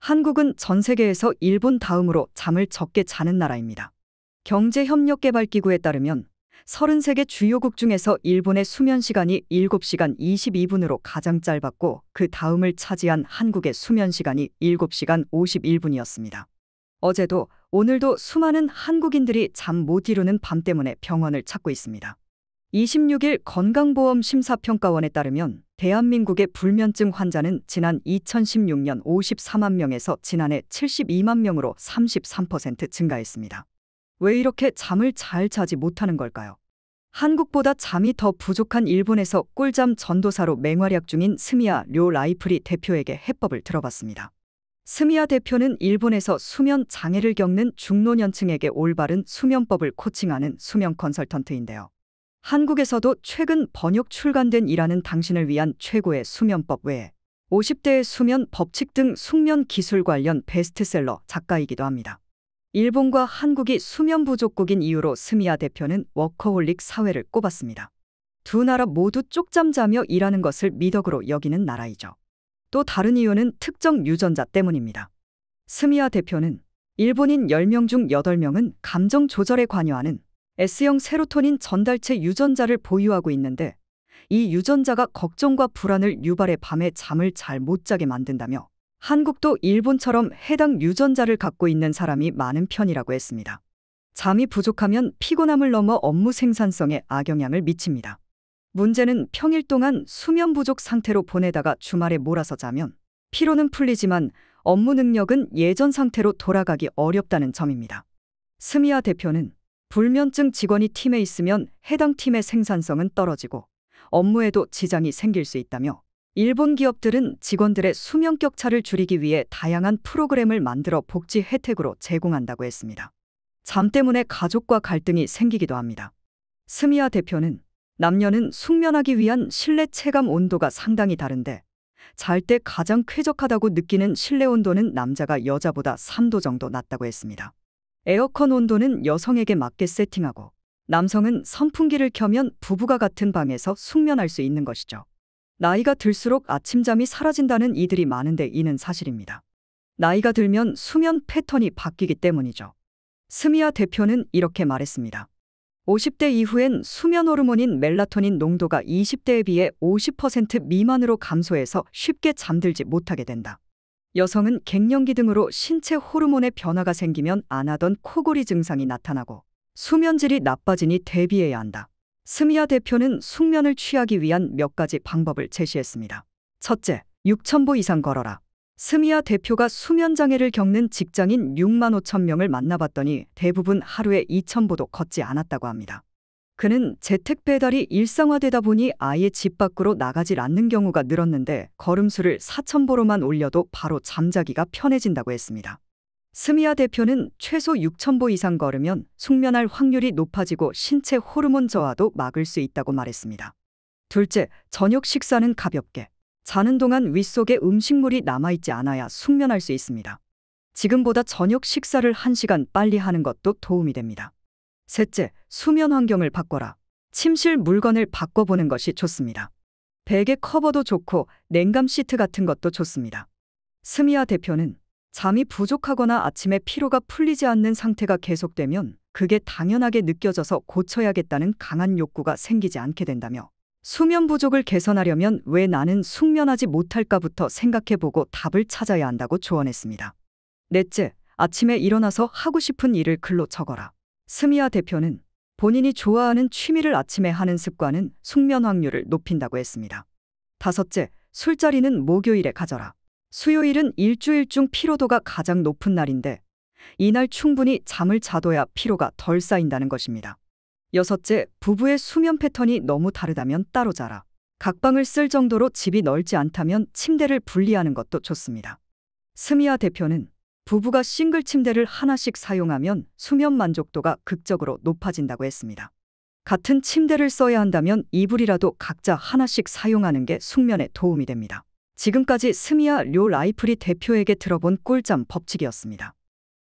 한국은 전 세계에서 일본 다음으로 잠을 적게 자는 나라입니다. 경제협력개발기구에 따르면 33개 주요국 중에서 일본의 수면 시간이 7시간 22분으로 가장 짧았고 그 다음을 차지한 한국의 수면 시간이 7시간 51분이었습니다. 어제도 오늘도 수많은 한국인들이 잠 못 이루는 밤 때문에 병원을 찾고 있습니다. 26일 건강보험심사평가원에 따르면 대한민국의 불면증 환자는 지난 2016년 54만 명에서 지난해 72만 명으로 33% 증가했습니다. 왜 이렇게 잠을 잘 자지 못하는 걸까요? 한국보다 잠이 더 부족한 일본에서 꿀잠 전도사로 맹활약 중인 스미야 료라이프리 대표에게 해법을 들어봤습니다. 스미야 대표는 일본에서 수면 장애를 겪는 중노년층에게 올바른 수면법을 코칭하는 수면 컨설턴트인데요. 한국에서도 최근 번역 출간된 일하는 당신을 위한 최고의 수면법 외에 50대의 수면 법칙 등 숙면 기술 관련 베스트셀러 작가이기도 합니다. 일본과 한국이 수면 부족국인 이유로 스미야 대표는 워커홀릭 사회를 꼽았습니다. 두 나라 모두 쪽잠 자며 일하는 것을 미덕으로 여기는 나라이죠. 또 다른 이유는 특정 유전자 때문입니다. 스미야 대표는 일본인 10명 중 8명은 감정 조절에 관여하는 S형 세로토닌 전달체 유전자를 보유하고 있는데 이 유전자가 걱정과 불안을 유발해 밤에 잠을 잘 못 자게 만든다며 한국도 일본처럼 해당 유전자를 갖고 있는 사람이 많은 편이라고 했습니다. 잠이 부족하면 피곤함을 넘어 업무 생산성에 악영향을 미칩니다. 문제는 평일 동안 수면 부족 상태로 보내다가 주말에 몰아서 자면 피로는 풀리지만 업무 능력은 예전 상태로 돌아가기 어렵다는 점입니다. 스미야 대표는 불면증 직원이 팀에 있으면 해당 팀의 생산성은 떨어지고 업무에도 지장이 생길 수 있다며 일본 기업들은 직원들의 수면 격차를 줄이기 위해 다양한 프로그램을 만들어 복지 혜택으로 제공한다고 했습니다. 잠 때문에 가족과 갈등이 생기기도 합니다. 스미야 대표는 남녀는 숙면하기 위한 실내 체감 온도가 상당히 다른데 잘 때 가장 쾌적하다고 느끼는 실내 온도는 남자가 여자보다 3도 정도 낮다고 했습니다. 에어컨 온도는 여성에게 맞게 세팅하고 남성은 선풍기를 켜면 부부가 같은 방에서 숙면할 수 있는 것이죠. 나이가 들수록 아침잠이 사라진다는 이들이 많은데 이는 사실입니다. 나이가 들면 수면 패턴이 바뀌기 때문이죠. 스미야 대표는 이렇게 말했습니다. 50대 이후엔 수면 호르몬인 멜라토닌 농도가 20대에 비해 50% 미만으로 감소해서 쉽게 잠들지 못하게 된다. 여성은 갱년기 등으로 신체 호르몬의 변화가 생기면 안 하던 코골이 증상이 나타나고 수면질이 나빠지니 대비해야 한다. 스미야 대표는 숙면을 취하기 위한 몇 가지 방법을 제시했습니다. 첫째, 6,000보 이상 걸어라. 스미야 대표가 수면장애를 겪는 직장인 6만 5천 명을 만나봤더니 대부분 하루에 2,000보도 걷지 않았다고 합니다. 그는 재택 배달이 일상화되다 보니 아예 집 밖으로 나가질 않는 경우가 늘었는데 걸음수를 4,000보로만 올려도 바로 잠자기가 편해진다고 했습니다. 스미야 대표는 최소 6,000보 이상 걸으면 숙면할 확률이 높아지고 신체 호르몬 저하도 막을 수 있다고 말했습니다. 둘째, 저녁 식사는 가볍게. 자는 동안 윗속에 음식물이 남아있지 않아야 숙면할 수 있습니다. 지금보다 저녁 식사를 1시간 빨리 하는 것도 도움이 됩니다. 셋째, 수면 환경을 바꿔라. 침실 물건을 바꿔보는 것이 좋습니다. 베개 커버도 좋고 냉감 시트 같은 것도 좋습니다. 스미야 대표는 잠이 부족하거나 아침에 피로가 풀리지 않는 상태가 계속되면 그게 당연하게 느껴져서 고쳐야겠다는 강한 욕구가 생기지 않게 된다며 수면 부족을 개선하려면 왜 나는 숙면하지 못할까부터 생각해보고 답을 찾아야 한다고 조언했습니다. 넷째, 아침에 일어나서 하고 싶은 일을 글로 적어라. 스미야 대표는 본인이 좋아하는 취미를 아침에 하는 습관은 숙면 확률을 높인다고 했습니다. 다섯째, 술자리는 목요일에 가져라. 수요일은 일주일 중 피로도가 가장 높은 날인데 이날 충분히 잠을 자둬야 피로가 덜 쌓인다는 것입니다. 여섯째, 부부의 수면 패턴이 너무 다르다면 따로 자라. 각 방을 쓸 정도로 집이 넓지 않다면 침대를 분리하는 것도 좋습니다. 스미야 대표는 부부가 싱글 침대를 하나씩 사용하면 수면 만족도가 극적으로 높아진다고 했습니다. 같은 침대를 써야 한다면 이불이라도 각자 하나씩 사용하는 게 숙면에 도움이 됩니다. 지금까지 스미야 료라이프리 대표에게 들어본 꿀잠 법칙이었습니다.